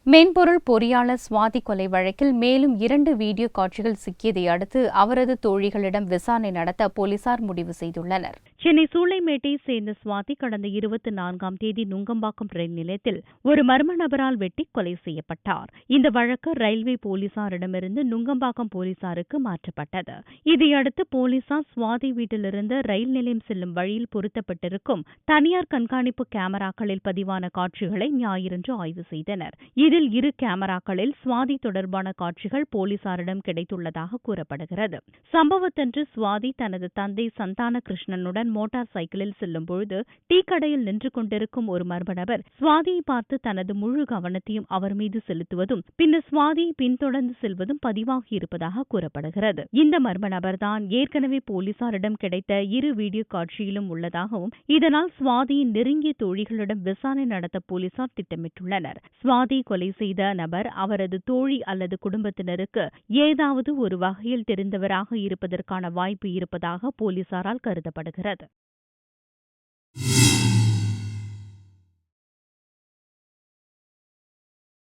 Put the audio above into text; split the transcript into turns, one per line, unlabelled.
மென்பொருள் பொறியாளர் சுவாதி கொலை வழக்கில் மேலும் 2 வீடியோ காட்சிகள் சிக்கியதை அடுத்து அவரது தோழிகளிடம் விசாரணை நடத்த போலீசார் முடிவு செய்துள்ளனர்.
சென்னை சூளைமேட்டை சேர்ந்த சுவாதி கடந்த 24ஆம் தேதி நுங்கம்பாக்கம் ரயில் நிலையத்தில் ஒரு மர்ம நபரால் வெட்டி கொலை செய்யப்பட்டார். இந்த வழக்கு ரயில்வே போலீசாரிடமிருந்து நுங்கம்பாக்கம் போலீசாருக்கு மாற்றப்பட்டது. இதையடுத்து போலீசார் சுவாதி வீட்டிலிருந்து ரயில் நிலையம் செல்லும் வழியில் பொருத்தப்பட்டிருக்கும் தனியார் கண்காணிப்பு கேமராக்களில் பதிவான காட்சிகளை ஞாயிறன்று ஆய்வு செய்தனர். இதில் 2 கேமராக்களில் சுவாதி தொடர்பான காட்சிகள் போலீசாரிடம் கிடைத்துள்ளதாக கூறப்படுகிறது. சம்பவத்தன்று சுவாதி தனது தந்தை சந்தான கிருஷ்ணனுடன் மோட்டார் சைக்கிளில் செல்லும்போது டீ கடையில் நின்று கொண்டிருக்கும் ஒரு மர்ம நபர் சுவாதியை பார்த்து தனது முழு கவனத்தையும் அவர் மீது செலுத்துவதும் பின்னர் சுவாதியை பின்தொடர்ந்து செல்வதும் பதிவாகியிருப்பதாக கூறப்படுகிறது. இந்த மர்ம நபர்தான் ஏற்கனவே போலீசாரிடம் கிடைத்த 2 வீடியோ காட்சியிலும் உள்ளதாகவும் இதனால் சுவாதியின் நெருங்கிய தோழிகளிடம் விசாரணை நடத்த போலீசார் திட்டமிட்டுள்ளனர். சுவாதி கொலை செய்த நபர் அவரது தோழி அல்லது குடும்பத்தினருக்கு ஏதாவது ஒரு வகையில் தெரிந்தவராக இருப்பதற்கான வாய்ப்பு இருப்பதாக போலீசாரால் கருதப்படுகிறது.